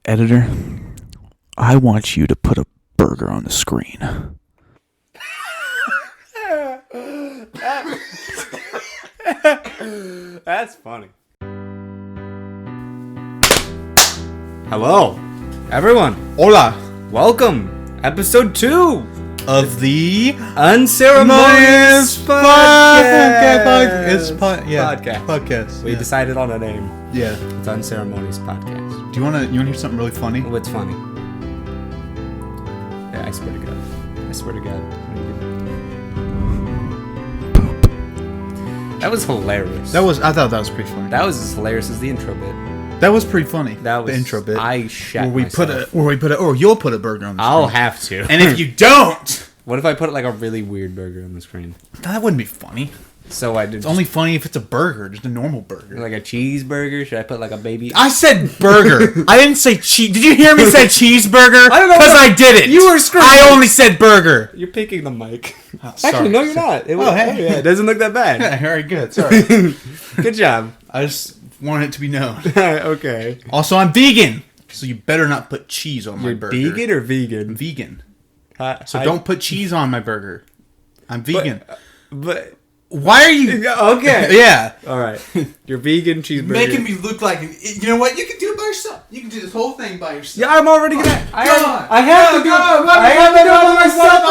Editor, I want you to put a burger on the screen. That's funny. Hello, everyone. Hola. Welcome. Episode 2 Of the Unceremonious podcast. Podcast. We decided on a name. Yeah. It's Unceremonious Podcast. Do you wanna hear something really funny? What's funny? Yeah, I swear to God. That was hilarious. I thought that was pretty funny. That was as hilarious as the intro bit. That was pretty funny. That was the intro bit. I shat Where we put you'll put a burger on the I'll screen. have to. And if you don't, What if I put like a really weird burger on the screen? that wouldn't be funny. So I did. It's only funny if it's a burger, just a normal burger. Like a cheeseburger. Should I put like a baby? I said burger. I didn't say cheese. Did you hear me say cheeseburger? I don't know. Because I did it. You were screaming. I only said burger. You're picking the mic. Oh, sorry. Actually, no, you're not. It was, hey. yeah, it doesn't look that bad. Very good. Sorry. Good job. I just wanted it to be known. Okay. Also, I'm vegan, so you better not put cheese on my You're burger. vegan or vegan? I'm vegan. So Don't put cheese on my burger. I'm vegan. But Why are you... okay. Yeah. All right. You're vegan cheeseburger. Making me look like... You know what? You can do it by yourself. You can do this whole thing by yourself. Yeah, I'm already gonna. I have to do it. I have to do it by myself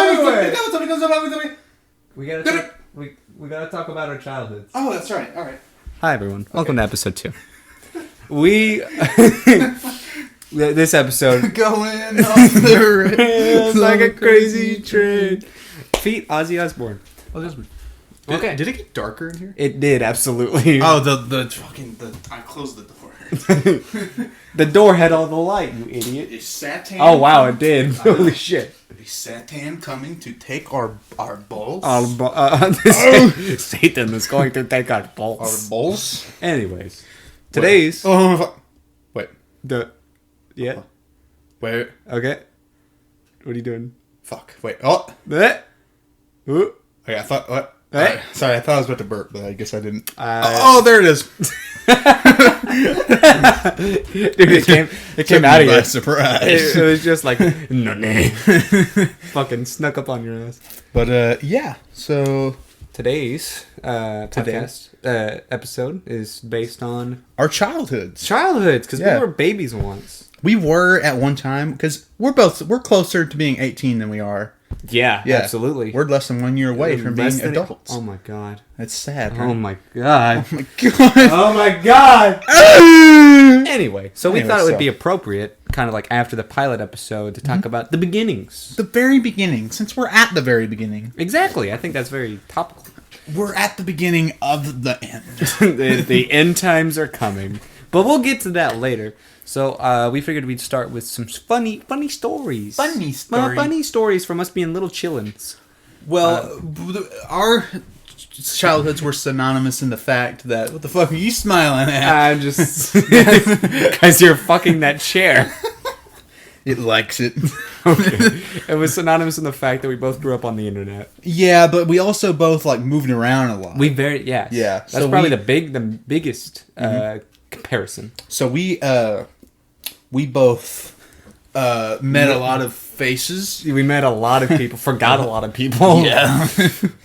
anyway. We gotta talk, we gotta talk about our childhoods. Oh, that's right. All right. Hi everyone. Welcome to episode 2. We this episode Going off the rails like a crazy train. Feet Ozzy Osbourne. Okay. Did it get darker in here? It did absolutely. Oh, the I closed the door. The door had all the light, you idiot. Is Satan? Oh wow, it did. Holy shit. Is Satan coming to take our balls? Satan is going to take our balls. Our balls? Anyways, today's Wait. Yeah. Wait. Okay. What are you doing? Fuck. Wait. Oh. Ooh. Okay, I thought. What? Hey. Sorry, I thought I was about to burp, but I guess I didn't. There it is. Dude, it came out of you. Surprise. It was just like no. Fucking snuck up on your ass. But yeah. So today's podcast episode is based on our childhoods, because Yeah. we were babies once. We were at one time because we're closer to being 18 than we are. Yeah, absolutely. We're less than 1 year away from being adults. Oh my god. That's sad. Oh Right? my god. Oh my god. Oh my god. Anyway, so we thought it would be appropriate, kind of like after the pilot episode, to talk about the beginnings. The very beginning, since we're at the very beginning. Exactly. I think that's very topical. We're at the beginning of the end. the end times are coming. But we'll get to that later. So we figured we'd start with some funny stories. Funny stories from us being little chillins. Well, our childhoods were synonymous in the fact that... What the fuck are you smiling at? I'm just... Because you're fucking that chair. It likes it. Okay. It was synonymous in the fact that we both grew up on the internet. Yeah, but we also both like moved around a lot. Yeah. That's so probably the biggest comparison. So we both met a lot of faces. We met a lot of people, forgot a lot of people. Yeah.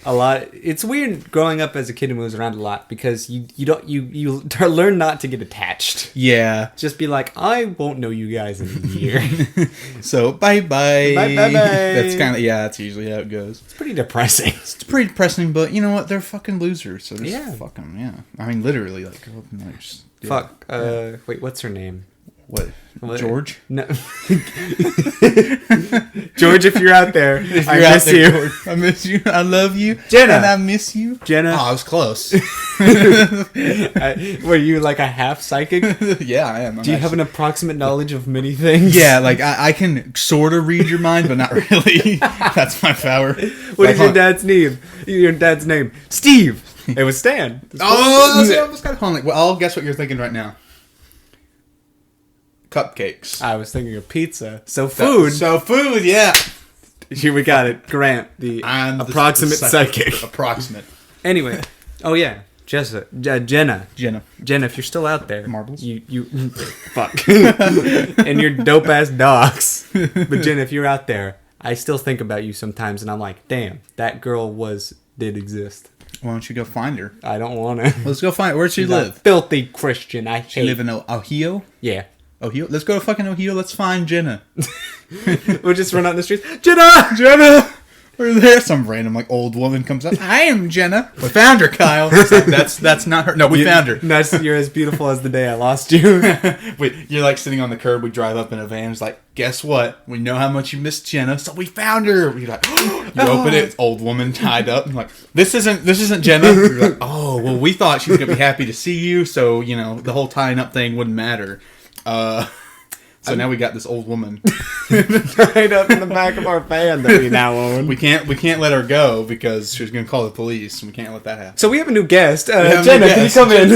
A lot. It's weird growing up as a kid who moves around a lot because you learn not to get attached. Yeah. Just be like, I won't know you guys in a year. So bye bye. Bye. That's that's usually how it goes. It's pretty depressing. It's pretty depressing, but you know what? They're fucking losers. So just Yeah. fuck them. Yeah. I mean, literally, like, just, yeah. Fuck. Wait, what's her name? What? George? No. George, if you're out there, I miss you. George. I miss you. I love you. Jenna. And I miss you. Jenna. Oh, I was close. Were you like a half psychic? Yeah, I am. Do you have an approximate knowledge of many things? Yeah, like I can sort of read your mind, but not really. That's my power. What is your dad's name? Your dad's name? Steve. It was Stan. Oh, I almost got hung. Well, I'll guess what you're thinking right now. Cupcakes. I was thinking of pizza. So food. Yeah. Here we got it. Grant, the approximate psychic. Approximate. Anyway. Oh, yeah. Jenna, if you're still out there, Marbles. You fuck, and your dope ass dogs. But Jenna, if you're out there, I still think about you sometimes, and I'm like, damn, that girl did exist. Why don't you go find her? I don't want to. Let's go find her. Where'd she live? Filthy Christian. She live in Ohio? Yeah. Ohio? Let's go to fucking Ohio. Let's find Jenna. We'll just run out in the streets. Jenna! We're there. Some random old woman comes up. I am Jenna. We found her, Kyle. It's like, that's not her. No, we found her. You're as beautiful as the day I lost you. You're sitting on the curb. We drive up in a van. It's like, guess what? We know how much you missed Jenna, so we found her. You're like, you open it. It's old woman tied up. I'm like, this isn't Jenna. You're like, oh, well, we thought she was gonna be happy to see you, so the whole tying up thing wouldn't matter. So now we got this old woman tied up in the back of our van that we now own. We can't let her go because she's gonna call the police, and we can't let that happen. So we have a new guest. Jenna, can you come in?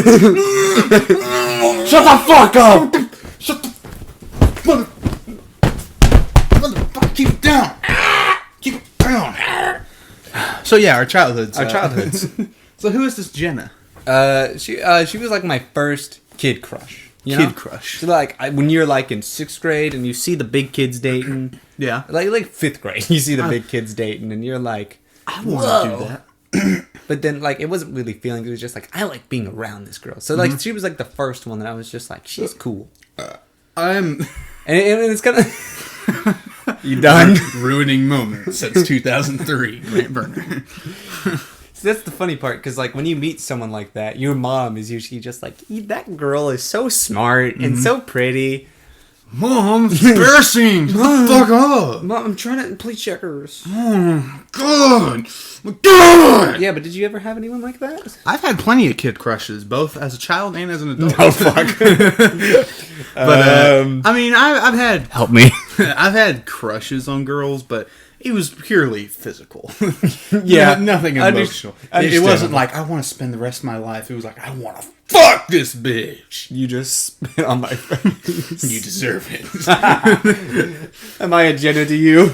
Shut the fuck up! Shut the motherfucker! Keep it down! Keep it down! So yeah, our childhoods. So who is this Jenna? She was like my first kid crush. Kid crush. So when you're in 6th grade and you see the big kids dating. Yeah. Like 5th grade, you see the big kids dating and you're like, I want to do that. But then it wasn't really feelings. It was just I like being around this girl. So she was the first one that I was just she's cool. And it's kind of you done ruining moments since 2003. Grant Burner. That's the funny part, because when you meet someone like that, your mom is usually just that girl is so smart and so pretty. Mom, it's embarrassing. Shut the fuck up. Mom, I'm trying to play checkers. God. Yeah, but did you ever have anyone like that? I've had plenty of kid crushes, both as a child and as an adult. Oh, fuck. But, I mean, I've had... Help me. I've had crushes on girls, but... It was purely physical. Yeah. Nothing emotional. It wasn't I want to spend the rest of my life. It was I want to fuck this bitch. You just spit on my face. You deserve it. Am I a Jenna to you?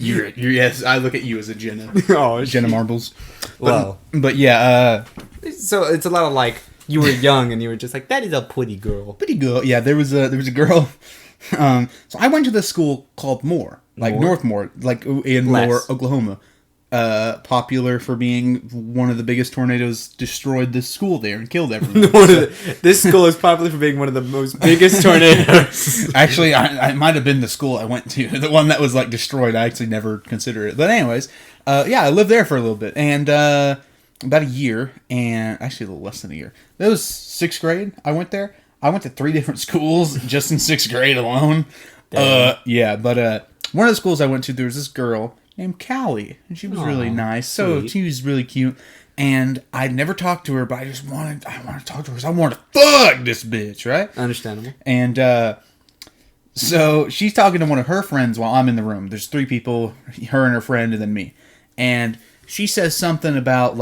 You're yes, I look at you as a Jenna. Oh, Jenna Marbles. But yeah, so it's a lot of you were young and you were just that is a pretty girl. Pretty girl. Yeah, there was a girl. So I went to this school called Moore. Northmore, in Lower Oklahoma. Popular for being one of the biggest tornadoes destroyed this school there and killed everyone. This school is popular for being one of the most biggest tornadoes. Actually, I might have been the school I went to. The one that was destroyed. I actually never considered it. But anyways, I lived there for a little bit. And about a year, and actually a little less than a year. That was 6th grade. I went there. I went to 3 different schools just in 6th grade alone. But one of the schools I went to, there was this girl named Callie, and she was really nice. So sweet. she was really cute, and I'd never talked to her, but I wanted to talk to her because I wanted to fuck this bitch, right? Understandable. And so she's talking to one of her friends while I'm in the room. There's 3 people, her and her friend, and then me. And she says something about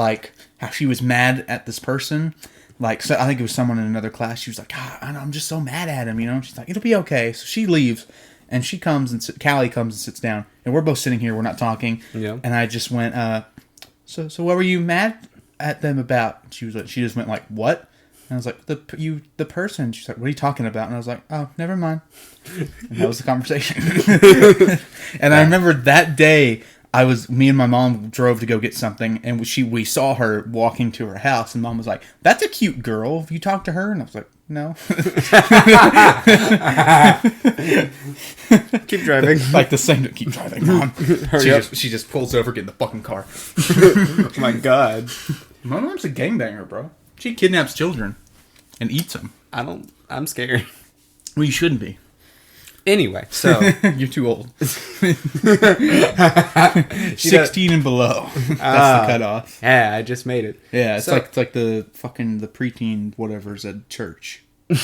how she was mad at this person. So I think it was someone in another class. She was like, I'm just so mad at him, She's like, it'll be okay. So she leaves. And she comes and Callie comes and sits down, and we're both sitting here. We're not talking. Yeah. And I just went, so what were you mad at them about? She just went what? And I was like, the person. She's like, what are you talking about? And I was like, oh, never mind. And that was the conversation. And I remember that day, me and my mom drove to go get something, and we saw her walking to her house, and Mom was like, that's a cute girl. Have you talked to her? And I was like, no. Keep driving. The same. Keep driving, Mom. She just pulls over, get in the fucking car. Oh my God. My mom's a gangbanger, bro. She kidnaps children and eats them. I'm scared. Well, you shouldn't be. Anyway, so you're too old. 16 and below. That's the cutoff. Yeah, I just made it. Yeah, it's like the preteen whatever's at church. The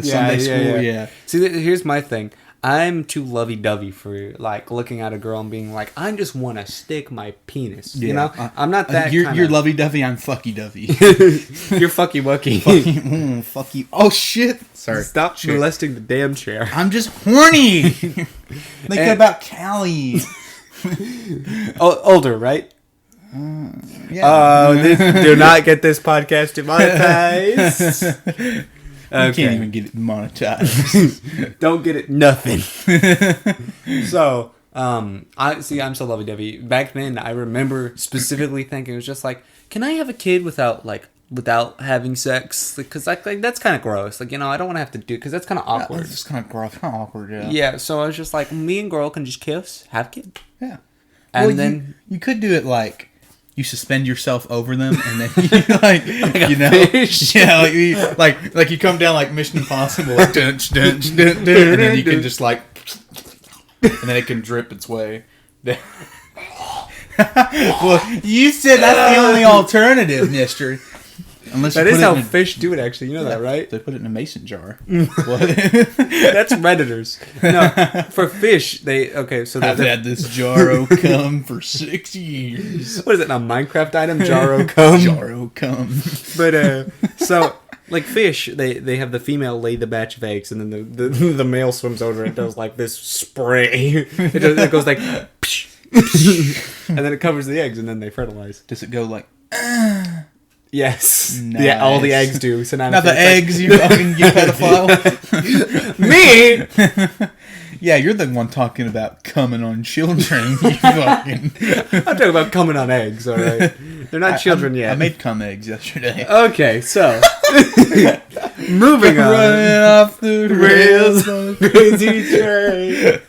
Sunday school. Yeah. See, here's my thing. I'm too lovey-dovey for looking at a girl and being like, I just want to stick my penis. I'm not that. You're lovey-dovey. I'm fucky-dovey. You're fucky-wucky. Fucky. Oh shit! Sorry. Stop molesting the damn chair. I'm just horny. Think about Callie. Older, right? Yeah. Do not get this podcast demonetized. You can't even get it monetized. Don't get it. Nothing. So, I'm so lovey-dovey. Back then, I remember specifically thinking, it was just like, can I have a kid without having sex? Because like that's kind of gross. Like, I don't want to have to do, because that's kind of awkward. It's just kind of gross, kind of awkward, yeah. Yeah, so I was just like, me and girl can just kiss, have a kid. Yeah. And well, then you could do it like you suspend yourself over them, and then you fish. yeah, like you come down like Mission Impossible, like, and then you can just like, and then it can drip its way. Well, you said that's the only alternative, Mister. Unless that is how fish do it. Actually, you know that, right? They put it in a mason jar. That's Redditors. No, for fish, So I've had this Jarro cum for 6 years. What is it? A Minecraft item? Jarro cum. Jarro cum. But so like fish, they have the female lay the batch of eggs, and then the male swims over and does like this spray. It goes like, psh, psh, and then it covers the eggs, and then they fertilize. Does it go like? Yes. Nice. Yeah, all the eggs do. So now not the eggs, you fucking you pedophile. Me? Yeah, you're the one talking about coming on children. You fucking. I'm talking about coming on eggs, alright? They're not children yet. I made cum eggs yesterday. Okay, so. Moving on. Running off the rails. Crazy train.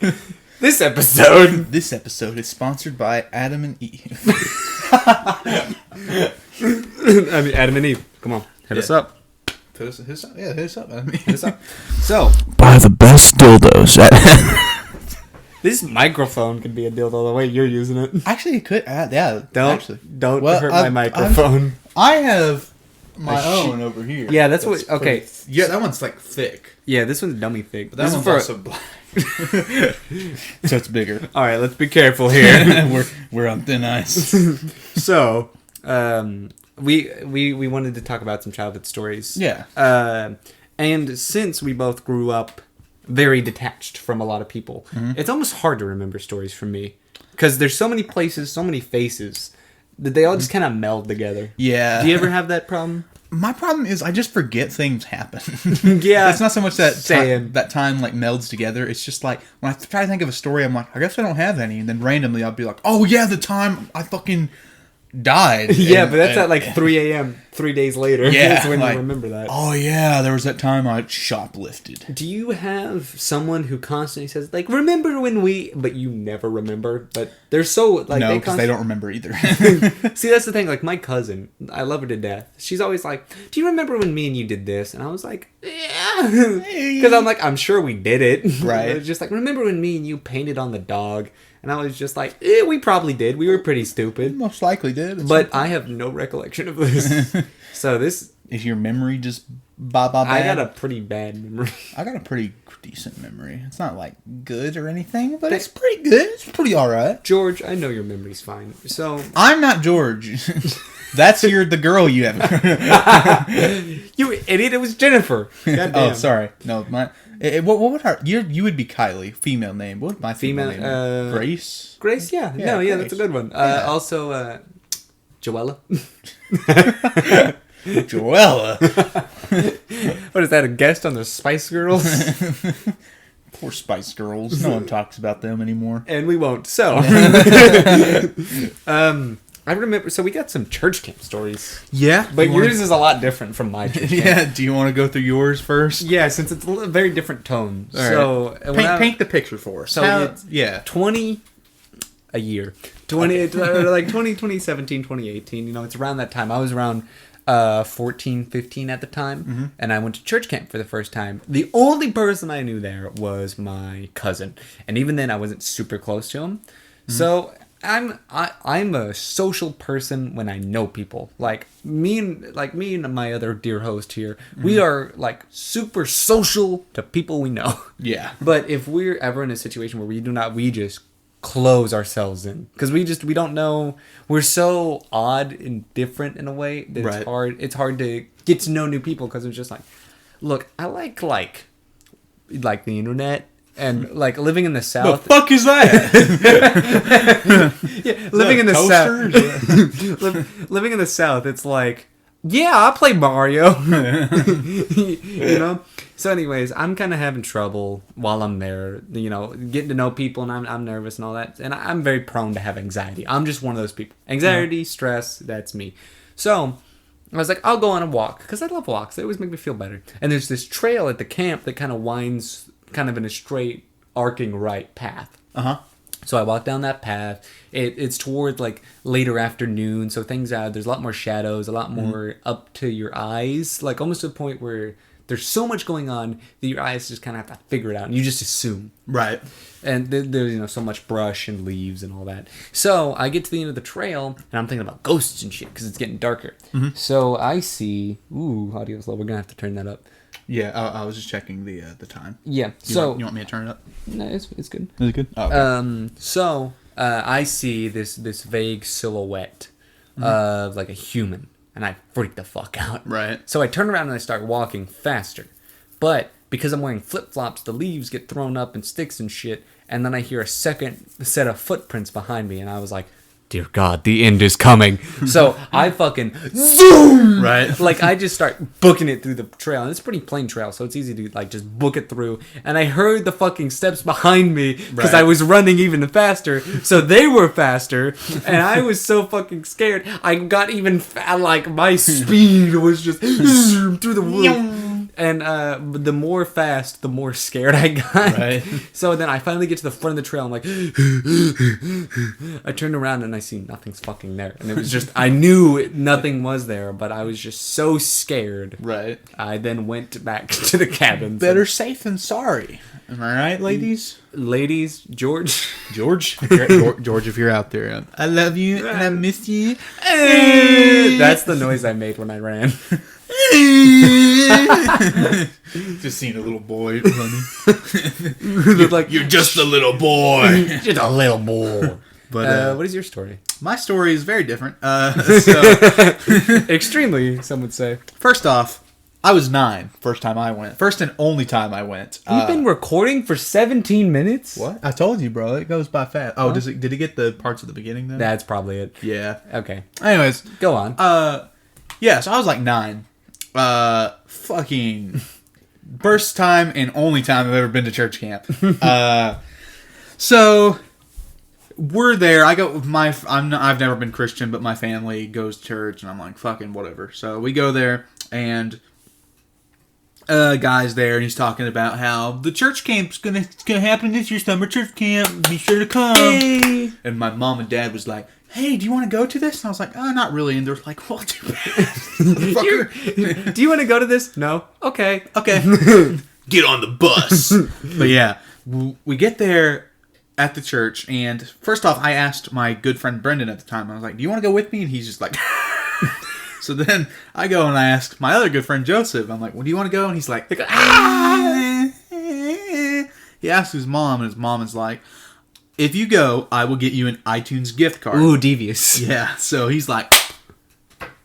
This episode is sponsored by Adam and Eve. I mean, Adam and Eve. Come on, hit us up. Hit us up. Hit us up. So, Buy the best dildos. this microphone could be a dildo the way you're using it. Actually, it could. Yeah. Don't hurt my microphone. I have my own over here. Yeah, that's what. Okay. Yeah, that one's like thick. Yeah, this one's dummy thick. But that one's also black. So it's bigger. All right, let's be careful here. we're on thin ice. So, we wanted to talk about some childhood stories. Yeah. And since we both grew up very detached from a lot of people, it's almost hard to remember stories from me because there's so many places, so many faces that they all just kind of meld together. Yeah. Do you ever have that problem? My problem is I just forget things happen. Yeah. It's not so much that time like melds together. It's just like when I try to think of a story, I'm like, I guess I don't have any. And then randomly I'll be like, oh yeah, the time I fucking died. Yeah, but that's at like 3 a.m. 3 days later. Yeah. That's when like, you remember that. Oh yeah, there was that time I shoplifted. Do you have someone who constantly says, like, remember when we... But you never remember. But they're so... like no, because they don't remember either. See, that's the thing. Like, my cousin, I love her to death. She's always like, do you remember when me and you did this? And I was like, yeah. Because I'm like, I'm sure we did it. Right. It was just like, remember when me and you painted on the dog? And I was just like, we probably did. We were pretty stupid. Most likely did. But I have no recollection of this. So this... Is your memory just bad? I got a pretty bad memory. I got a pretty decent memory. It's not like good or anything, but it's pretty good. It's pretty alright. George, I know your memory's fine. So... I'm not George. That's the girl you have. You idiot, it was Jennifer. Goddamn. Oh, sorry. No, what would her... You would be Kylie, female name. What would my female name be? Grace? Grace, yeah. Grace. That's a good one. Yeah. Also, Joella. Joella. What is that, a guest on the Spice Girls? Poor Spice Girls. No one talks about them anymore. And we won't. So, I remember, so we got some church camp stories. Yeah. But yours is a lot different from my church camp. Yeah, do you want to go through yours first? Yeah, since it's a very different tone. All right. So, paint the picture for us. So, yeah. 20 a year. 2017, 2018, it's around that time. I was around 14, 15 at the time, and I went to church camp for the first time. The only person I knew there was my cousin, and even then I wasn't super close to him. So I'm a social person when I know people. Like me and my other dear host here, we are like super social to people we know. Yeah. But if we're ever in a situation where we just close ourselves in, because we don't know, we're so odd and different in a way that it's hard to get to know new people, because it's just like, look, I like the internet And like living in the The South, fuck is that? yeah, living in the South, living in the South, it's like, yeah, I play Mario, you know. So, anyways, I'm kind of having trouble while I'm there, you know, getting to know people, and I'm nervous and all that, and I'm very prone to have anxiety. I'm just one of those people. Anxiety, stress, that's me. So I was like, I'll go on a walk because I love walks. They always make me feel better. And there's this trail at the camp that kind of winds kind of in a straight arcing right path. So I walk down that path. It's toward like later afternoon, so things there's a lot more shadows, a lot more up to your eyes, like almost to the point where there's so much going on that your eyes just kind of have to figure it out, and you just assume. Right. And there's so much brush and leaves and all that. So I get to the end of the trail, and I'm thinking about ghosts and shit because it's getting darker. So I see, audio's low. We're gonna have to turn that up. Yeah, I was just checking the time. Yeah. You want me to turn it up? No, it's good. Is it good? Oh, okay. So I see this vague silhouette of like a human, and I freak the fuck out. Right. So I turn around and I start walking faster, but because I'm wearing flip flops, the leaves get thrown up and sticks and shit, and then I hear a second set of footprints behind me, and I was like, dear God, the end is coming. So I fucking zoom! Right. Like, I just start booking it through the trail. And it's a pretty plain trail, so it's easy to, like, just book it through. And I heard the fucking steps behind me because Right. I was running even faster. So they were faster. And I was so fucking scared. I got even, like, my speed was just zoom through the roof. And the more fast, the more scared I got. Right. So then I finally get to the front of the trail. I'm like, I turned around and I see nothing's fucking there. And it was just, I knew nothing was there, but I was just so scared. Right. I then went back to the cabin. Better safe than sorry. Am I right, ladies? Ladies, George. George, George, if you're out there, I love you and I miss you. That's the noise I made when I ran. Just seeing a little boy running. Like, You're just a little boy. just a little boy. But what is your story? my story is very different. Extremely, some would say. First off, I was 9 first time I went. First and only time I went. You've been recording for 17 minutes? What? I told you, bro. It goes by fast. Oh, did it get the parts at the beginning then? That's probably it. Yeah. Okay. Anyways, Go on. yeah, so I was like 9. Fucking first time and only time I've ever been to church camp. So we're there. I go with I've never been Christian, but my family goes to church, and I'm like, fucking whatever. So we go there, and guy's there, and he's talking about how the church camp's gonna happen this year, summer church camp. Be sure to come. Hey. And my mom and dad was like, hey, do you want to go to this? And I was like, oh, not really. And they're like, well, too bad. Motherfucker. Do you want to go to this? No. Okay. Okay. Get on the bus. But yeah, we get there at the church, and first off, I asked my good friend Brendan at the time. I was like, do you want to go with me? And he's just like... So then I go and I ask my other good friend Joseph. I'm like, well, do you want to go? And he's like, ah! He asks his mom, and his mom is like, if you go, I will get you an iTunes gift card. Ooh, devious. Yeah, so he's like,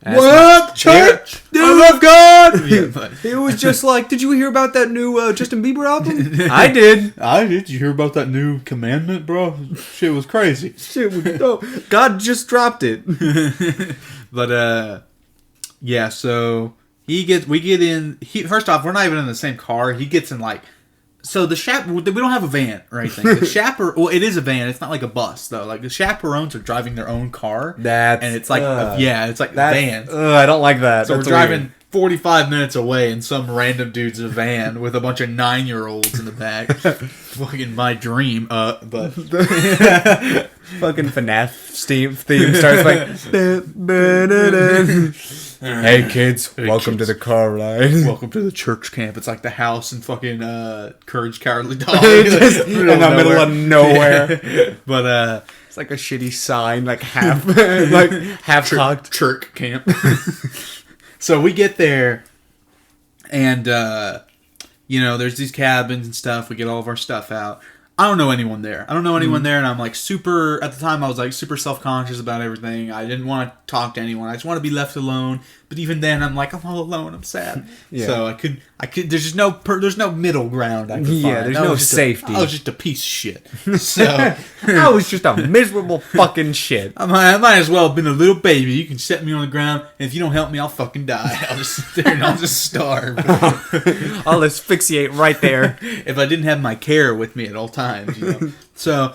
That's what up, church? Dude. I love God. Yeah, but It was just like, did you hear about that new Justin Bieber album? I did. did you hear about that new commandment, bro? Shit was crazy. Shit was dope. God just dropped it. But yeah, so we get in. First off, we're not even in the same car. He gets in like. So the we don't have a van or anything. The well, it is a van. It's not like a bus though. Like the chaperones are driving their own car. And it's like it's like vans. I don't like that. So That's we're driving weird. 45 minutes away in some random dude's van with a bunch of 9-year-olds in the back. Fucking my dream. But Fucking FNAF theme starts like. Hey kids, welcome to the car ride. welcome to the church camp. It's like the house in fucking Courage Cowardly Dog. Just in the middle of nowhere. Yeah. But It's like a shitty sign, like half, like half cocked. church camp. So we get there, and there's these cabins and stuff. We get all of our stuff out. I don't know anyone there. And I'm like super, at the time I was like super self-conscious about everything. I didn't want to talk to anyone. I just want to be left alone, But even then, I'm like, I'm all alone. I'm sad. Yeah. So I could. There's just there's no middle ground. I could find. There's no safety. I was just a piece of shit. So I was just a miserable fucking shit. I might as well have been a little baby. You can set me on the ground, and if you don't help me, I'll fucking die. I'll just sit there and I'll just starve. I'll asphyxiate right there. If I didn't have my care with me at all times, you know. So,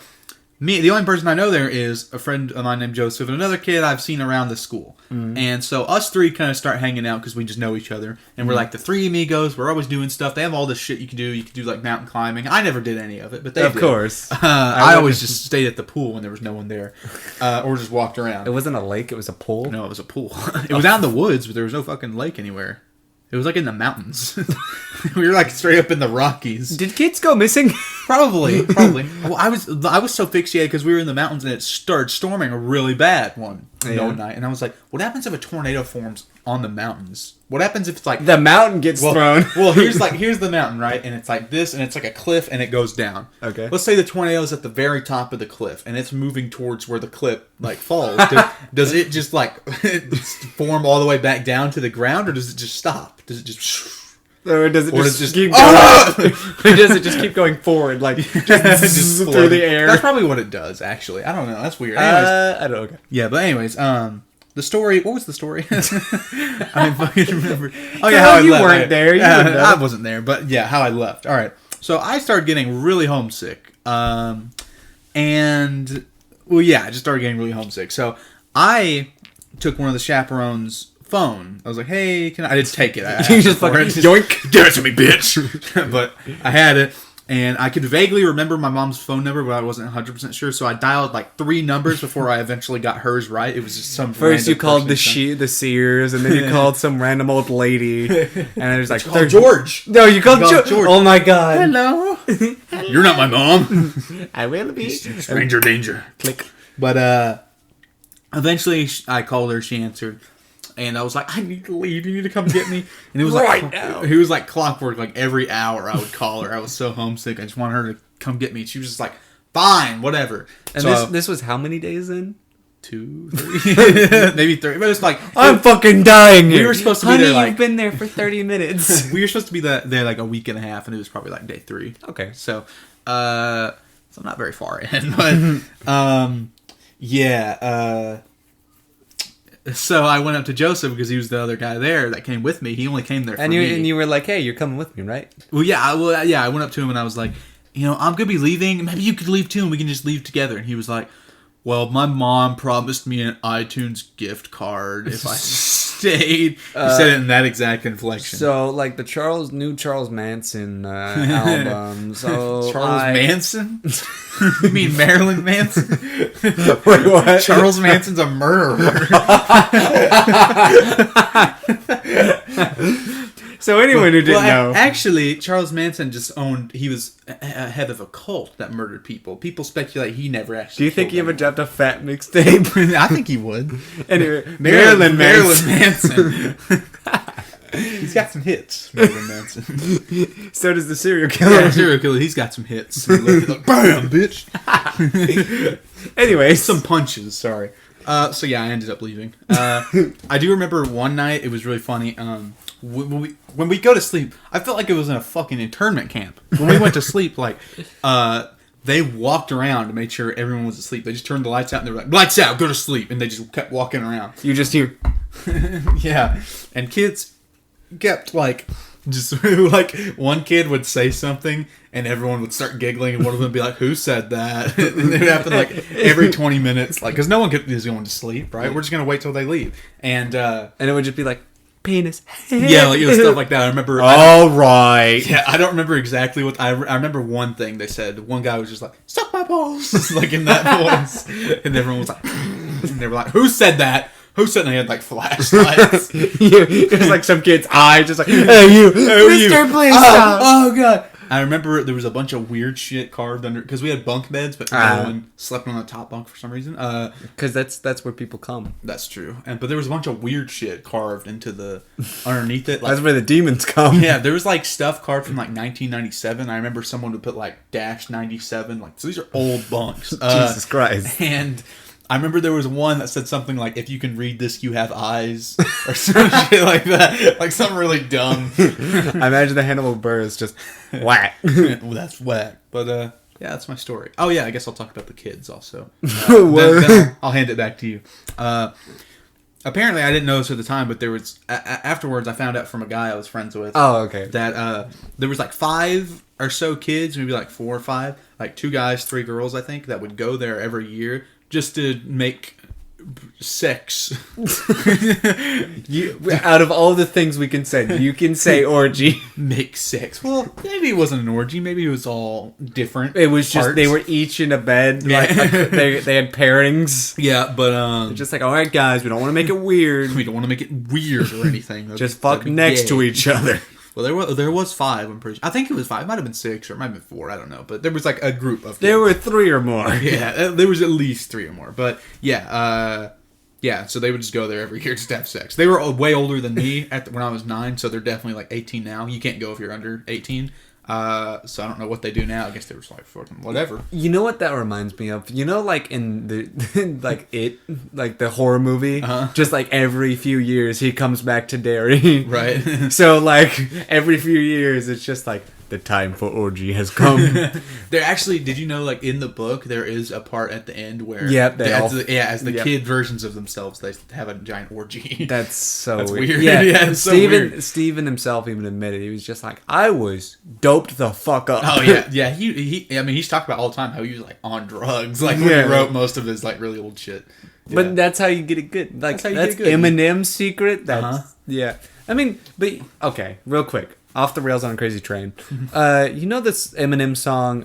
the only person I know there is a friend of mine named Joseph and another kid I've seen around the school. And so us three kind of start hanging out because we just know each other. And we're like the three amigos. We're always doing stuff. They have all this shit you can do. You can do like mountain climbing. I never did any of it, but they Of did. course. I always just stayed at the pool when there was no one there. Or just walked around. It wasn't a lake, it was a pool. No, it was a pool. It was out in the woods, but there was no fucking lake anywhere. It was like in the mountains. We were like straight up in the Rockies. Did kids go missing? Probably. Well, I was so fixated because we were in the mountains and it started storming a really bad one night, and I was like, "What happens if a tornado forms on the mountains? What happens if it's like The mountain gets thrown. Well, here's the mountain, right? And it's like this, and it's like a cliff, and it goes down. Okay. Let's say the tornado's at the very top of the cliff, and it's moving towards where the cliff like falls. Does it just like form all the way back down to the ground, or does it just stop? Does it just Or does it just keep going? Or does it just keep going forward, like just through the air? That's probably what it does, actually. I don't know. That's weird. Anyways, I don't know. Okay. yeah, but anyways, the story. What was the story? I didn't fucking remember. Oh yeah, how I you left. weren't there. You wouldn't know. I wasn't there, but yeah, how I left. All right. So I started getting really homesick, and well, yeah, I just started getting really homesick. So I took one of the chaperones' phone. I was like, "Hey, can I didn't take it? You just fucking yoink. Give it to me, bitch!" But I had it. And I could vaguely remember my mom's phone number, but I wasn't 100% sure. So I dialed like 3 numbers before I eventually got hers right. It was just some First you random called person. the Sears, and then you called some random old lady, and then there's like George. No, you called George. George. Oh my god! Hello. You're not my mom. I will be. Stranger danger. Click. But eventually I called her. She answered. And I was like, I need to leave. You need to come get me. And it was Right like now. It was like clockwork. Like every hour I would call her. I was so homesick. I just wanted her to come get me. She was just like, fine, whatever. And so, this was how many days in? 2, 3, maybe 3. But it's like I'm fucking dying here. We were supposed to Honey, be there. Like you've been there for 30 minutes. we were supposed to be there like a week and a half, and it was probably like day 3. Okay. So, so not very far in, but yeah. So I went up to Joseph because he was the other guy there that came with me. He only came there for me. And you were like, hey, you're coming with me, right? Well, yeah. I went up to him and I was like, I'm gonna be leaving. Maybe you could leave too, and we can just leave together. And he was like, well, my mom promised me an iTunes gift card if I stayed. He said it in that exact inflection. So, like the new Charles Manson album. So Manson? You mean Marilyn Manson? Wait, what? Charles Manson's a murderer. So anyone who didn't know. Actually, Charles Manson he was a head of a cult that murdered people. People speculate he never actually Do you think killed he ever anyone. dropped a fat mixtape? I think he would. Anyway, Marilyn Manson. He's got some hits, Marilyn Manson. So does the serial killer. Yeah, serial killer, he's got some hits. Like, bam, bitch. Anyway, Some punches, sorry. So yeah, I ended up leaving. I do remember one night, it was really funny. When we go to sleep, I felt like it was in a fucking internment camp. When we went to sleep, like, they walked around to make sure everyone was asleep. They just turned the lights out and they were like, lights out, go to sleep. And they just kept walking around. you just hear. Yeah. And kids kept, like, just, like, one kid would say something and everyone would start giggling and one of them would be like, who said that? And it would happen, like, every 20 minutes. Like, because no one is going to sleep, right? We're just going to wait till they leave. And And it would just be like, penis. yeah, like, it was stuff like that. I remember. All right. Yeah, I don't remember exactly what I remember. One thing they said. One guy was just like, "Suck my balls," like in that voice, and everyone was like, and they were like, "Who said that? Who said?" And they had like flashlights. Just like some kid's eye, just like, hey you, Mister, please stop. Oh god! I remember there was a bunch of weird shit carved under because we had bunk beds, but no one slept on the top bunk for some reason. Because that's where people come. That's true. But there was a bunch of weird shit carved into the underneath it. Like, That's where the demons come. yeah, there was like stuff carved from like 1997. I remember someone would put like -97. Like, so these are old bunks. Jesus Christ. And I remember there was one that said something like, "If you can read this, you have eyes," or some shit like that, like something really dumb. I imagine the Hannibal Buress just whack. Well, that's whack. But yeah, that's my story. Oh yeah, I guess I'll talk about the kids also. Then I'll hand it back to you. Apparently, I didn't know this at the time, but there was afterwards. I found out from a guy I was friends with. Oh, okay. That there was like 5 or so kids, maybe like 4 or 5, like 2 guys, 3 girls, I think, that would go there every year just to make sex. Out of all the things we can say, you can say orgy. Make sex. Well, maybe it wasn't an orgy. Maybe it was all different. It was just parts. they were each in a bed. Yeah. Like they had pairings. Yeah, but Just like, all right, guys, we don't want to make it weird. we don't want to make it weird or anything. Just fuck next to each other. Well, there was 5. I'm pretty sure. I think it was 5. It might have been 6 or it might have been 4. I don't know. But there was like a group of kids. There were 3 or more. Yeah, there was at least 3 or more. But yeah, so they would just go there every year just to have sex. They were way older than me when I was 9, so they're definitely like 18 now. You can't go if you're under 18. So I don't know what they do now. I guess they were just like fucking whatever. You know what that reminds me of? You know, like in the like the horror movie, just like every few years he comes back to Derry, Right. So like every few years it's just like the time for orgy has come. There actually, did you know, like in the book, there is a part at the end where Yep, as the kid versions of themselves, they have a giant orgy. That's so That's weird. weird. Yeah, Yeah, it's so weird. Steven himself even admitted he was just like, I was doped the fuck up. Oh yeah. He. I mean, he's talked about all the time how he was like on drugs, like when he wrote most of his like really old shit. Yeah. But that's how you get it good. Like That's how you that's get it good. Eminem's secret. That's yeah. I mean, but okay, real quick. Off the rails on a crazy train. You know this Eminem song,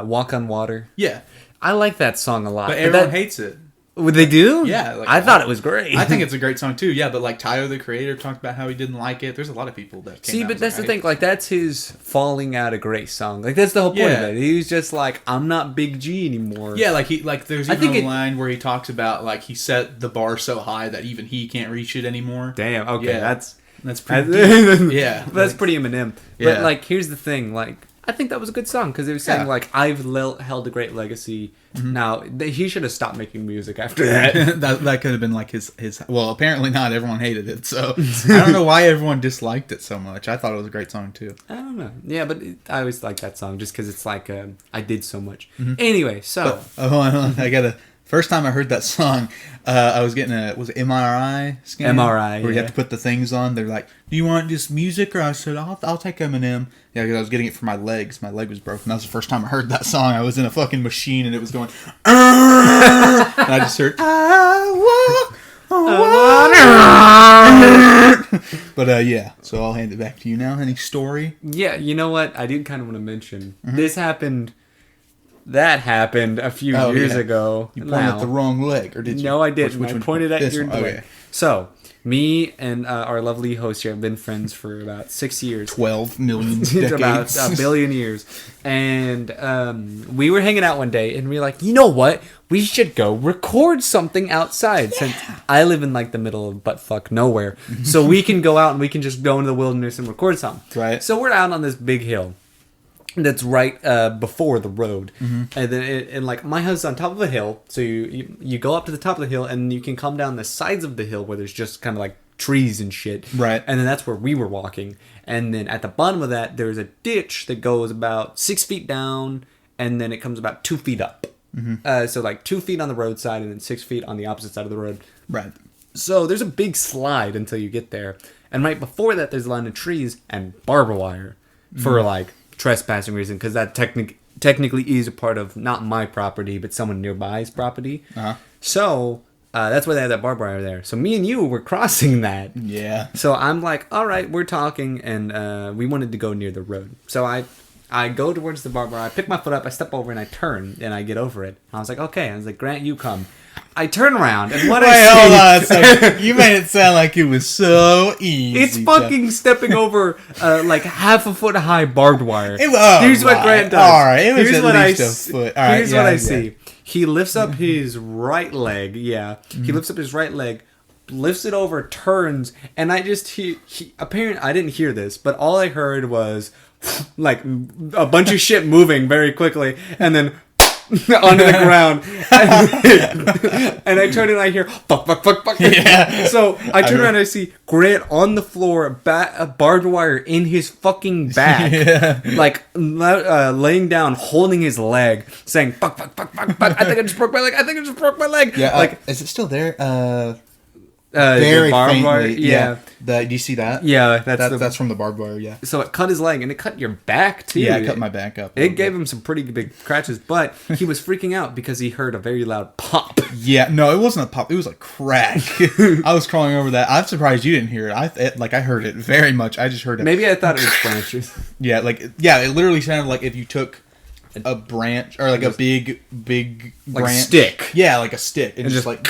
"Walk on Water"? Yeah, I like that song a lot. but everyone hates it. Would they do? Yeah, like, I thought it was great. I think it's a great song too. Yeah, but like Tyler the Creator talked about how he didn't like it. There's a lot of people that came See, out but and that's the was like, thing. Like, that's his falling out of grace song. Like, that's the whole point Yeah. of it. He was just like, I'm not Big G anymore. Yeah, like there's I even think a line where he talks about like he set the bar so high that even he can't reach it anymore. Damn. Okay, Yeah. that's pretty deep. Yeah, that's like, pretty Eminem. Yeah. But like, here's the thing. Like, I think that was a good song because it was saying Yeah. like, I've held a great legacy. Now he should have stopped making music after that. that could have been like his. Well, apparently not. Everyone hated it, so I don't know why everyone disliked it so much. I thought it was a great song too. I don't know. Yeah, but I always like that song just because it's like I did so much. Anyway, so Hold on. I gotta. First time I heard that song, I was getting was it MRI scan? MRI, where you yeah. have to put the things on. They're like, "Do you want just music?" Or I said, "I'll take Eminem." Yeah, because I was getting it for my legs. My leg was broken. That was the first time I heard that song. I was in a fucking machine and it was going, and I just heard, "I walk." But yeah, so I'll hand it back to you now. Any story? yeah, you know what? I did kind of want to mention this happened. That happened a few years ago. You pointed at the wrong leg, or did you? No, I didn't. Which I one? pointed at This your one. leg. Okay. So, me and our lovely host here have been friends for about 6 years. 12 million It's decades. about a billion years. And we were hanging out one day, and we were like, you know what? We should go record something outside. Since I live in like the middle of buttfuck nowhere. So we can go out and we can just go into the wilderness and record something. Right. So we're out on this big hill that's right before the road, and then and like my house is on top of a hill, so you go up to the top of the hill and you can come down the sides of the hill where there's just kind of like trees and shit, Right. and then that's where we were walking, and then at the bottom of that there's a ditch that goes about 6 feet down and then it comes about 2 feet up, so like 2 feet on the roadside and then 6 feet on the opposite side of the road. Right. So there's a big slide until you get there, and right before that there's a line of trees and barbed wire for like trespassing reason, because that technically is a part of not my property but someone nearby's property. So that's why they have that barbed wire there. So me and you were crossing that. Yeah. So I'm like, all right, we're talking, and we wanted to go near the road. So I go towards the barbed wire, I pick my foot up, I step over and I turn and I get over it. I was like, okay. I was like, Grant, you come. I turn around and what I see... hold on a second. You made it sound like it was so easy. It's fucking stepping over like half a foot high barbed wire. Oh, Here's what Grant does. All right, it was Here's at what least I a foot. All right, here's yeah, what I yeah. see. He lifts up his right leg. Yeah, he lifts up his right leg, lifts it over, turns, and I just apparently I didn't hear this, but all I heard was like a bunch of shit moving very quickly, and then onto the ground. And I turn and I hear, fuck, fuck, fuck, fuck. Yeah. So I turn around and I see Grant on the floor, barbed wire in his fucking back. Yeah. Like, laying down, holding his leg, saying, fuck, fuck, fuck, fuck, fuck. I think I just broke my leg. I think I just broke my leg. Yeah. Like, is it still there? very Very barbed wire. faintly. Yeah. Do you see that? Yeah, That's from the barbed wire. Yeah. So it cut his leg, and it cut your back, too. Yeah, I cut my back up. It gave him some pretty big scratches, but he was freaking out because he heard a very loud pop. Yeah, no, it wasn't a pop. It was a crack. I was crawling over that. I'm surprised you didn't hear it. I heard it very much. I just heard it. Maybe I thought it was branches. Yeah, it literally sounded like if you took a branch or like a big Like branch, a stick. Yeah, like a stick, and just just- like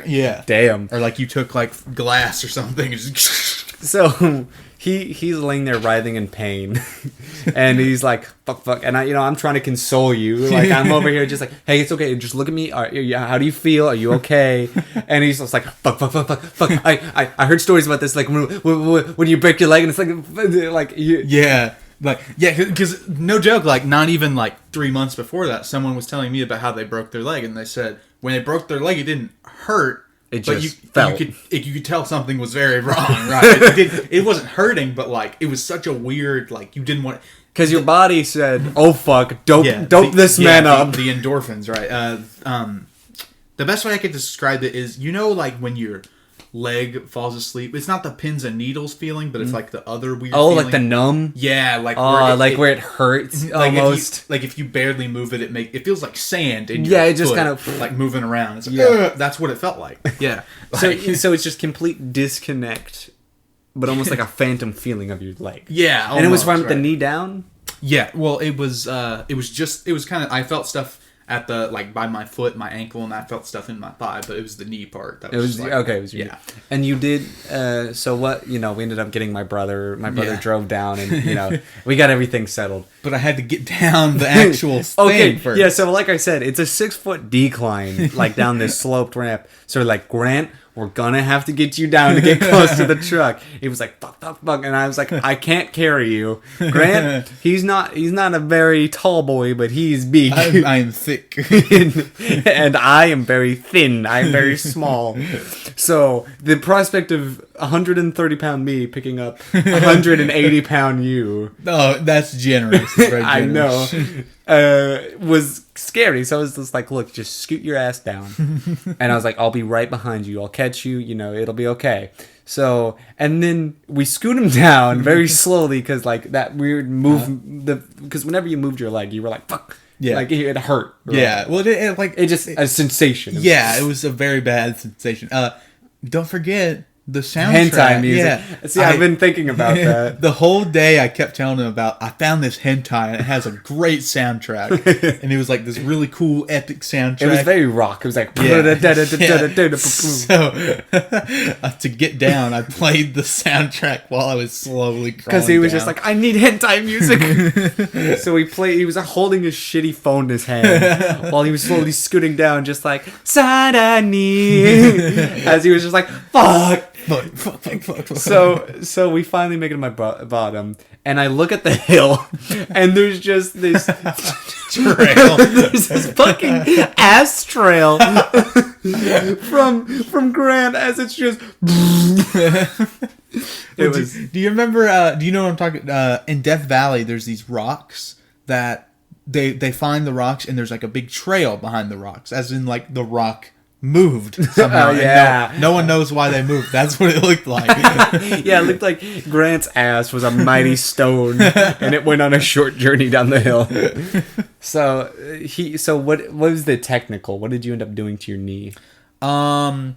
yeah, Damn. or like you took like glass or something. And just So he's laying there writhing in pain, and he's like, fuck, and I'm trying to console you, like I'm over here just like, hey, it's okay, just look at me. How do you feel? Are you okay? And he's just like, fuck. I heard stories about this, like when you break your leg, and it's like you. yeah. Because no joke, like not even like 3 months before that, someone was telling me about how they broke their leg, and they said when they broke their leg, it didn't hurt. It but just felt. You could tell something was very wrong, right? It wasn't hurting, but like it was such a weird, like you didn't want. Because your body said, "Oh fuck, dope this man up." The endorphins, right? The best way I could describe it is, like when your leg falls asleep, it's not the pins and needles feeling, but it's like the other weird. Oh, feeling. like the numb. Yeah, like where it hurts like almost. If you barely move it, it feels like sand. In Yeah, your it just foot, kind of like moving around. It's like, Yeah. that's what it felt like. Yeah. So it's just complete disconnect, but almost like a phantom feeling of your leg. Yeah, And it was almost, from the right. knee down. Yeah, well, it was kind of, I felt stuff at the, like, by my foot, my ankle, and I felt stuff in my thigh, but it was the knee part. That It was just like, okay. It was your yeah. knee. And you did. So what? We ended up getting my brother. My brother Yeah. drove down, and we got everything settled. But I had to get down the actual Okay, thing first. yeah. So like I said, it's a 6-foot decline, like down this sloped ramp. So like, Grant, we're gonna have to get you down to get close to the truck. He was like, fuck, and I was like, I can't carry you, Grant. He's not a very tall boy, but he's big. I am thick. And I am very thin. I'm very small. So the prospect of 130-pound me picking up 180-pound you, Oh, that's generous. Very I know, generous. was scary. So I was just like, look, just scoot your ass down. And I was like, I'll be right behind you. I'll catch you. It'll be okay. So, and then we scoot him down very slowly because like that weird move, because whenever you moved your leg, you were like, fuck. Yeah. Like it hurt. Yeah. Well, It just a sensation. Yeah, it was a very bad sensation. Don't forget the soundtrack. Hentai music. Yeah. See, I've been thinking about that. The whole day I kept telling him about, I found this hentai and it has a great soundtrack. And it was like this really cool, epic soundtrack. It was very rock. It was like... So, to get down, I played the soundtrack while I was slowly crawling Because he was down. just like, I need hentai music. So he was holding his shitty phone in his hand while he was slowly scooting down, just like, Sarani. As he was just like, fuck. Fuck. So we finally make it to my bottom, and I look at the hill, and there's just this Trail. there's this fucking ass trail from Grant as it's just. It was. Do you remember? Do you know what I'm talking? In Death Valley, there's these rocks that they find the rocks, and there's like a big trail behind the rocks, as in like the rock moved somehow. Oh, yeah. No one knows why they moved. That's what it looked like. Yeah, it looked like Grant's ass was a mighty stone, and it went on a short journey down the hill. So what was the technical? What did you end up doing to your knee? I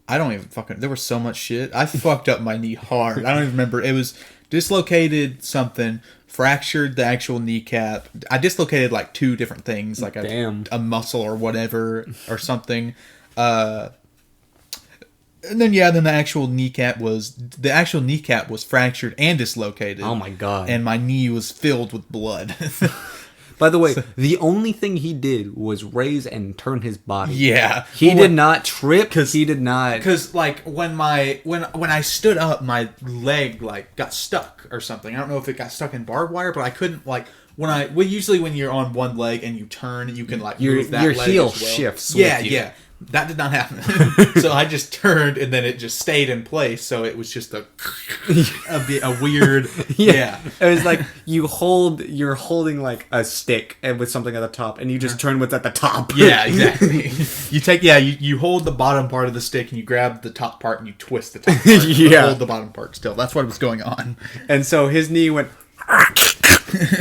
don't even fucking. There was so much shit. I fucked up my knee hard. I don't even remember. It was dislocated something. Fractured the actual kneecap. I dislocated like 2 different things, like a muscle or whatever or something. And then the actual kneecap was fractured and dislocated. Oh my god! And my knee was filled with blood. By the way, the only thing he did was raise and turn his body. Yeah. He did not trip. He did not. Because like when I stood up, my leg like got stuck or something. I don't know if it got stuck in barbed wire, but I couldn't like usually when you're on one leg and you turn, you can like move that your leg heel as well. shifts. Yeah, with you. yeah. That did not happen. So I just turned and then it just stayed in place. So it was just a weird. Yeah. It was like you're holding like a stick and with something at the top, and you just turn what's at the top. Yeah, exactly. You hold the bottom part of the stick and you grab the top part and you twist the top part. Yeah. Hold the bottom part still. That's what was going on. And so his knee went.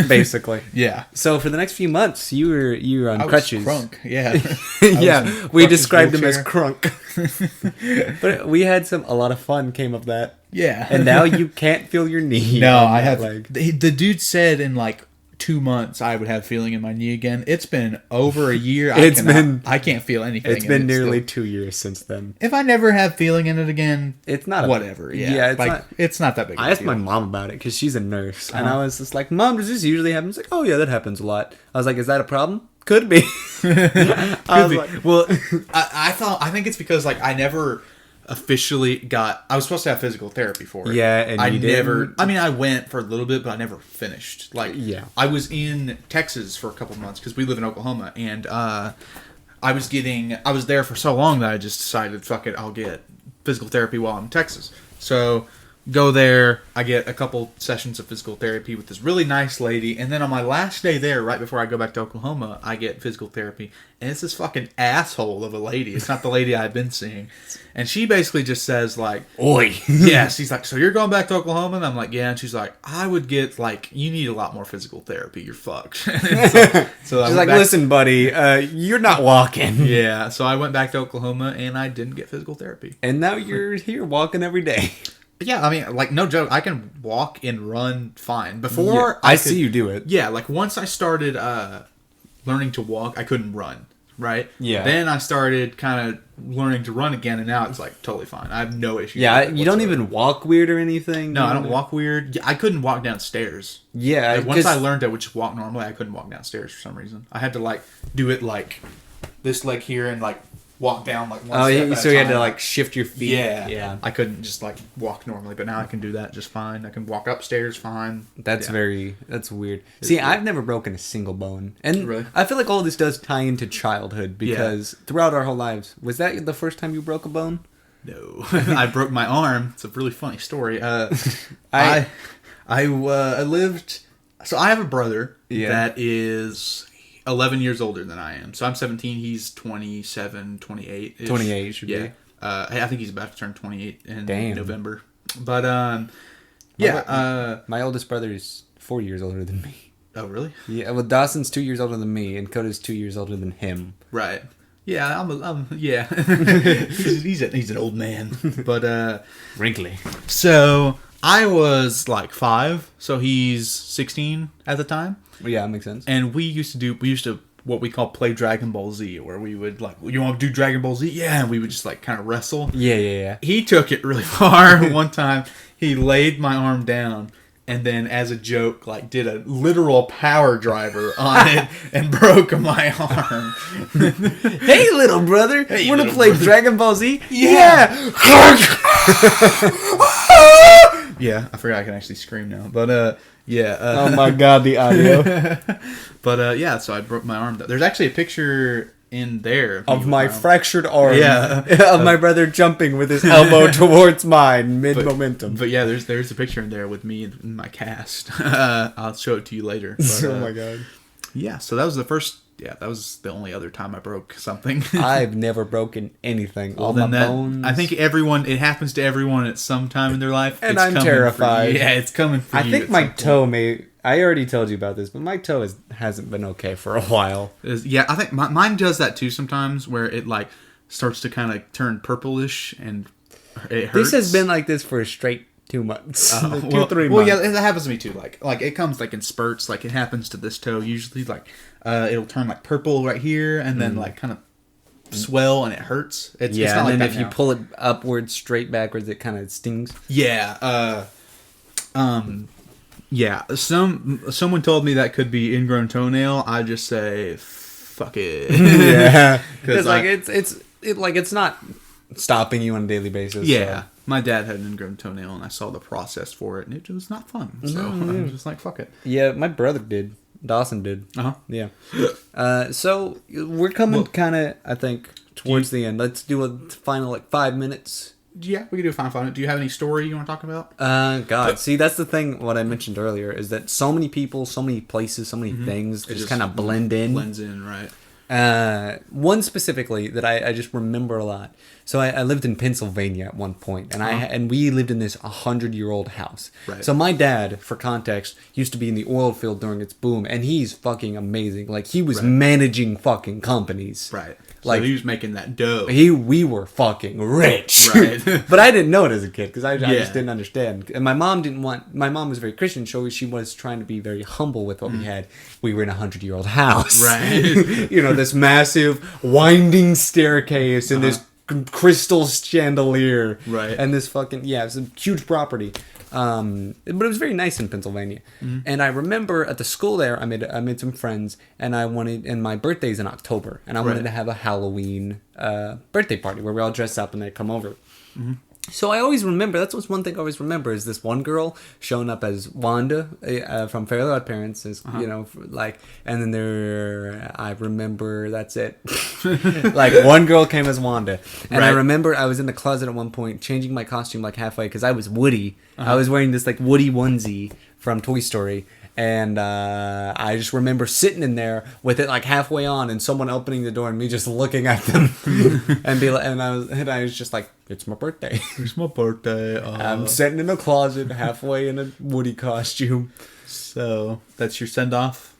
Basically. Yeah. So for the next few months, you were on crutches. Crunk. Yeah. Yeah, we described him as wheelchair. crunk. But we had a lot of fun came of that. Yeah. And now you can't feel your knee. No, on I that have. leg. The dude said in like 2 months I would have feeling in my knee again. It's been over a year. I can't feel anything. It's been nearly 2 years since then. If I never have feeling in it again, It's not whatever. Yeah, Yeah, it's like not. it's not that big. I of a asked deal. my mom about it because she's a nurse, and I was just like, "Mom, does this usually happen?" She's like, "Oh yeah, that happens a lot." I was like, "Is that a problem?" Could be. I was Be. like, Well, I think it's because like I never officially got. I was supposed to have physical therapy for it. Yeah, and I you never. didn't? I mean, I went for a little bit, but I never finished. Like, Yeah. I was in Texas for a couple months because we live in Oklahoma, and I was there for so long that I just decided, fuck it, I'll get physical therapy while I'm in Texas. So go there, I get a couple sessions of physical therapy with this really nice lady, and then on my last day there, right before I go back to Oklahoma, I get physical therapy, and it's this fucking asshole of a lady. It's not the lady I've been seeing. And she basically just says like, "Oi." yeah, she's like, so you're going back to Oklahoma? And I'm like, yeah. And she's like, I would get like, you need a lot more physical therapy. You're fucked. so I She's went like, back- "Listen, buddy, you're not walking." yeah. So I went back to Oklahoma and I didn't get physical therapy. And now you're here walking every day. Yeah, I mean, like, no joke. I can walk and run fine. Before I could- see you do it. Yeah, like once I started learning to walk, I couldn't run. Right. Yeah. Then I started kind of learning to run again, and now it's like totally fine. I have no issues. Yeah, with it you don't whatsoever. even walk weird or anything. No, I don't walk weird. Yeah, I couldn't walk downstairs. Yeah, Like, once 'cause- I learned I would just walk normally, I couldn't walk downstairs for some reason. I had to like do it like this leg here and like walk down like one Oh, step yeah, at so a you had time. to like shift your feet. Yeah, Yeah. I couldn't just like walk normally, but now I can do that just fine. I can walk upstairs fine. That's Yeah. that's weird. See, weird. I've never broken a single bone. And Really? I feel like all this does tie into childhood because throughout our whole lives, was that the first time you broke a bone? No, I broke my arm. It's a really funny story. I- I lived. So I have a brother Yeah. that is 11 years older than I am. So I'm 17. He's 27, 28. -ish. 28 should Yeah. be. I think he's about to turn 28 in Damn. November. But My oldest brother is 4 years older than me. Oh, really? Yeah, well, Dawson's 2 years older than me, and Coda's 2 years older than him. Right. Yeah, I'm yeah. he's an old man. But Wrinkly. so I was like 5, so he's 16 at the time. Yeah, that makes sense. And we used to what we call play Dragon Ball Z, where we would like, you want to do Dragon Ball Z? Yeah, and we would just like kind of wrestle. Yeah. He took it really far. One time, he laid my arm down, and then as a joke, like did a literal power driver on it and broke my arm. Hey, little brother. Hey, Want to little play brother. Dragon Ball Z? Yeah. Yeah, I forgot I can actually scream now, but yeah. Oh my god, the audio. But yeah, so I broke my arm. There's actually a picture in there Of me my with arm. fractured arm. Yeah. Of my brother jumping with his elbow towards mine mid-momentum. But yeah, there's a picture in there with me in my cast. I'll show it to you later. But, Oh my god. Yeah, so that was the first. Yeah, that was the only other time I broke something. I've never broken anything. All Well, my then bones. I think it happens to everyone at some time in their life. And It's I'm coming for you. terrified. Yeah, it's coming for you. I think at my some point. toe may. I already told you about this, but my toe hasn't been okay for a while. Yeah, I think mine does that too sometimes, where it like starts to kind of turn purplish and it hurts. This has been like this for a straight 2 months. Oh, 3 well, months. yeah, that happens to me too. Like it comes like in spurts. Like it happens to this toe usually. Like it'll turn like purple right here, and then like kind of swell, and it hurts. It's Yeah, not and like then that if you now. pull it upwards, straight backwards, it kind of stings. Yeah. Yeah, someone told me that could be ingrown toenail. I just say, fuck it. Yeah, because like it's not stopping you on a daily basis. Yeah, so. my dad had an ingrown toenail, and I saw the process for it, and it was not fun. So I was just like, fuck it. Yeah, my brother did. Dawson did. Uh huh. Yeah. So we're coming kind of, I think, towards the end. Let's do a final 5 minutes. Yeah, we can do a final. Do you have any story you want to talk about? God, see, that's the thing. What I mentioned earlier is that so many people, so many places, so many things just kind of blend in. Blends in, right? One specifically that I just remember a lot. So I lived in Pennsylvania at one point, and we lived in this 100-year-old house. Right. So my dad, for context, used to be in the oil field during its boom, and he's fucking amazing. Like he was managing fucking companies. Right. Like so he was making that dough. We were fucking rich. Right. But I didn't know it as a kid because I Yeah. just didn't understand. And my mom was very Christian, so she was trying to be very humble with what we had. We were in a 100-year-old house. Right. This massive winding staircase and this crystal chandelier. Right. And this fucking, it's a huge property. But it was very nice in Pennsylvania. And I remember at the school there, I made some friends, and my birthday's in October, and I wanted to have a Halloween birthday party where we all dress up and they come over. So I always remember, that's what's one thing I always remember, is this one girl showing up as Wanda from Fairly Odd Parents, and then I remember, that's it. Like one girl came as Wanda, and I remember I was in the closet at one point changing my costume like halfway because I was Woody. I was wearing this like Woody onesie from Toy Story. And I just remember sitting in there with it like halfway on, and someone opening the door and me just looking at them, and I was just like, "It's my birthday. It's my birthday. I'm sitting in a closet halfway in a Woody costume." So that's your send off.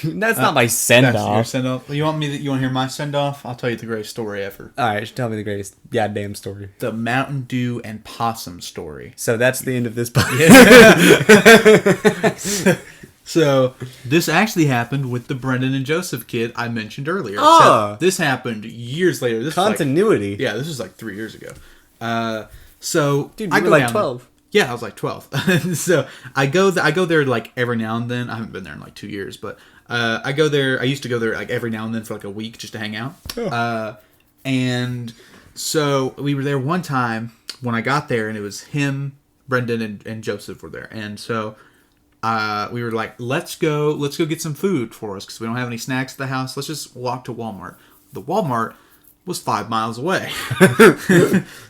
That's not my send That's your off. send off. You want to hear my send off? I'll tell you the greatest story ever. All right, tell me the greatest goddamn story. The Mountain Dew and Possum story. So that's the end of this podcast. So this actually happened with the Brendan and Joseph kid I mentioned earlier. Oh. So this happened years later. This Continuity. Was this was like 3 years ago. So Dude, I you go were like down- 12. Yeah, I was like 12. So I go there like every now and then. I haven't been there in like 2 years, but I go there. I used to go there like every now and then for like a week just to hang out. Oh. And so we were there one time when I got there, and it was him, Brendan, and Joseph were there. And so we were like, let's go get some food for us because we don't have any snacks at the house. Let's just walk to Walmart. The Walmart was 5 miles away,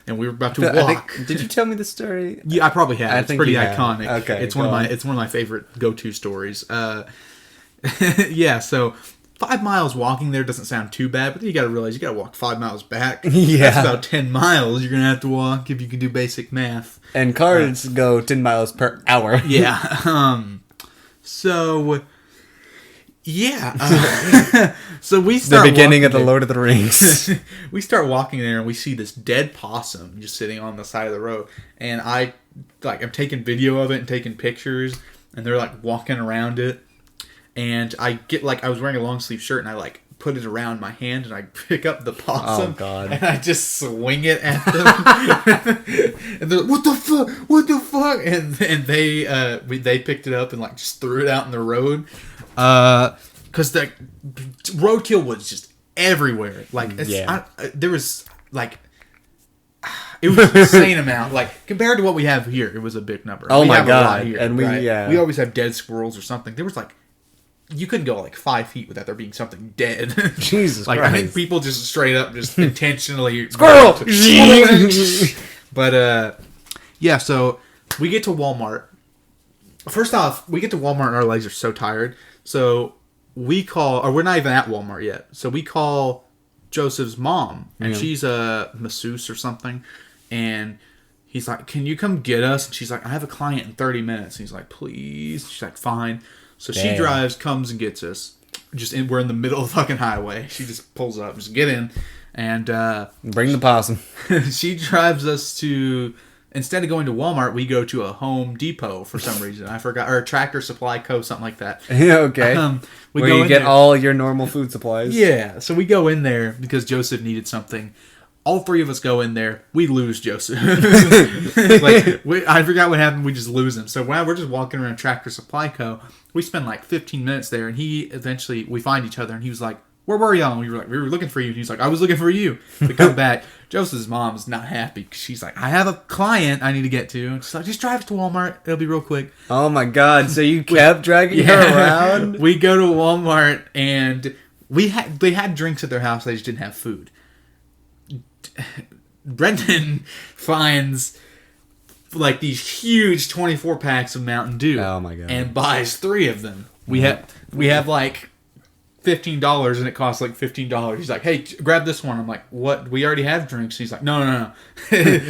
and we were about to walk. Did you tell me the story? Yeah, I probably have. I It's think pretty you have. iconic. Okay, it's one of my favorite go-to stories. Yeah, so 5 miles walking there doesn't sound too bad, but then you got to realize you got to walk 5 miles back. Yeah, that's about 10 miles you're gonna have to walk if you can do basic math. And cars go 10 miles per hour. Yeah. So. Yeah. So we start the beginning of the there. Lord of the Rings. We start walking there and we see this dead possum just sitting on the side of the road. And I'm taking video of it and taking pictures, and they're like walking around it. And I was wearing a long sleeve shirt, and I put it around my hand, and I pick up the possum. Oh, God. And I just swing it at them. And they're like, what the fuck? What the fuck? And they picked it up and just threw it out in the road. Because the roadkill was just everywhere. There was it was an insane amount. Compared to what we have here, it was a big number. Oh we my have God. a lot here, And we always have dead squirrels or something. There was you couldn't go 5 feet without there being something dead. Jesus Christ. I think people just straight up just intentionally Squirrel. But yeah, so we get to Walmart. First off, we get to Walmart and our legs are so tired. So we call, or we're not even at Walmart yet. So we call Joseph's mom, and she's a masseuse or something. And he's like, "Can you come get us?" And she's like, "I have a client in 30 minutes." And he's like, "Please." She's like, "Fine." So she drives, comes and gets us. We're in the middle of the fucking highway. She just pulls up, just get in, and bring the possum. She drives us to. Instead of going to Walmart, we go to a Home Depot for some reason. I forgot, or a Tractor Supply Co., something like that. Okay. Where you get all your normal food supplies. Yeah, so we go in there because Joseph needed something. all three of us go in there. We lose Joseph. I forgot what happened. We just lose him. So while we're just walking around Tractor Supply Co., we spend like 15 minutes there, and we find each other, and he was like, "Where were y'all?" And we were like, "We were looking for you." And he's like, "I was looking for you." We come back. Joseph's mom is not happy because she's like, "I have a client I need to get to." And she's like, "Just drive to Walmart. It'll be real quick." Oh my God! So you kept dragging her around? We go to Walmart, and they had drinks at their house. They just didn't have food. Brendan finds like these huge 24 packs of Mountain Dew. Oh my God! And buys 3 of them. We have like $15 and it costs like $15. He's like, "Hey, grab this one." I'm like, "What? We already have drinks." He's like, No.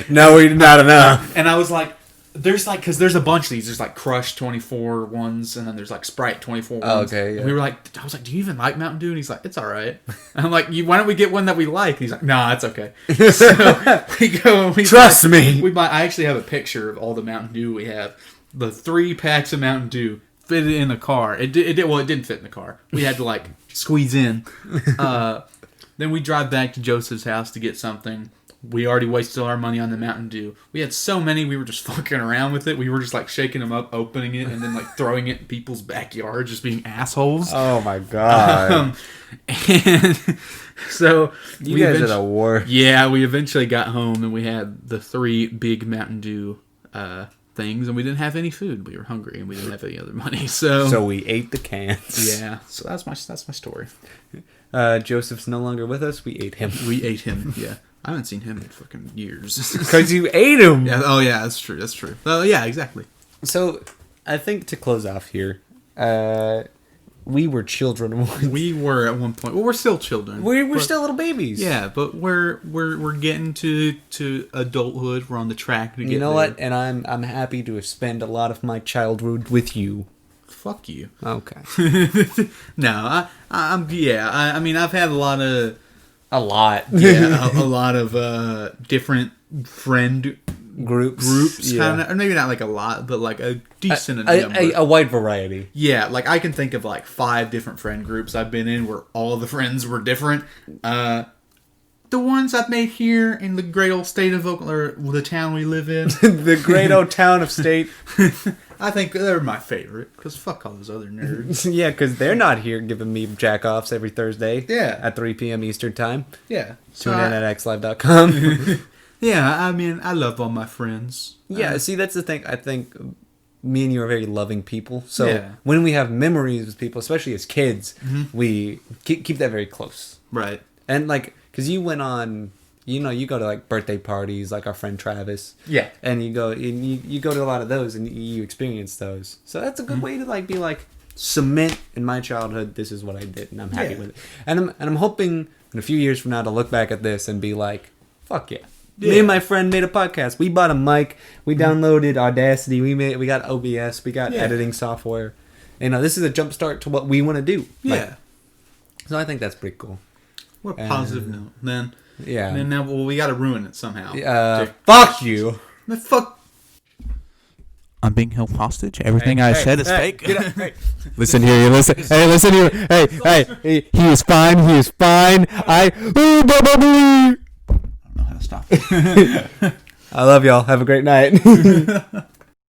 No, we not enough. And I was like, because there's a bunch of these. There's like Crush 24 ones, and then there's like Sprite 24 ones. Oh, okay, yeah. And we were like, I was like, "Do you even like Mountain Dew?" And he's like, "It's all right." And I'm like, "Why don't we get one that we like?" And he's like, "Nah, it's okay." So we go and Trust me. We buy. I actually have a picture of all the Mountain Dew we have. The 3 packs of Mountain Dew fit it in the car. It didn't fit in the car. We had to like squeeze in. Then we drive back to Joseph's house to get something. We already wasted all our money on the Mountain Dew. We had so many, we were just fucking around with it. We were just like shaking them up, opening it, and then like throwing it in people's backyard, just being assholes. Oh my God! And so You guys are the worst. Yeah, we eventually got home and we had the 3 big Mountain Dew things, and we didn't have any food. We were hungry and we didn't have any other money. So we ate the cans. yeah. So that's my story. Joseph's no longer with us. We ate him. We ate him. Yeah. I haven't seen him in fucking years. Because you ate him. Yeah. Oh yeah, that's true. That's true. Yeah, exactly. So, I think to close off here, we were children once. We were at one point. Well, we're still children. We're still little babies. Yeah, but we're getting to adulthood. We're on the track to get. You know there. what? And I'm happy to spend a lot of my childhood with you. Fuck you. Okay. No, I mean, I've had a lot of. A lot. Yeah, a lot of different friend groups, yeah. kind of, or maybe not like a lot, but like a decent number. A wide variety. Yeah, like I can think of like 5 different friend groups I've been in where all of the friends were different. The ones I've made here in the great old state of Oakland, or the town we live in. The great old town of State. I think they're my favorite, because fuck all those other nerds. Yeah, because they're not here giving me jack-offs every Thursday. Yeah. At 3 p.m. Eastern Time. Yeah. Tune in at xlive.com. Yeah, I mean, I love all my friends. Yeah, see, that's the thing. I think me and you are very loving people. So Yeah. when we have memories with people, especially as kids, we keep that very close. Right. And like, because you went on, you go to like birthday parties, like our friend Travis. Yeah. And you go to a lot of those, and you experience those. So that's a good way to like be like, cement in my childhood, this is what I did, and I'm happy with it. And I'm hoping in a few years from now to look back at this and be like, fuck yeah. Me and my friend made a podcast. We bought a mic. We downloaded Audacity. We got OBS. We got editing software. This is a jump start to what we want to do. Yeah. So I think that's pretty cool. What a positive note. Then. Yeah. And then now, we got to ruin it somehow. Fuck you. Fuck. I'm being held hostage. Everything I said is fake. Get up, hey. Listen here, you listen. Hey, listen here. Hey, he is fine. He is fine. I don't know how to stop. I love y'all. Have a great night.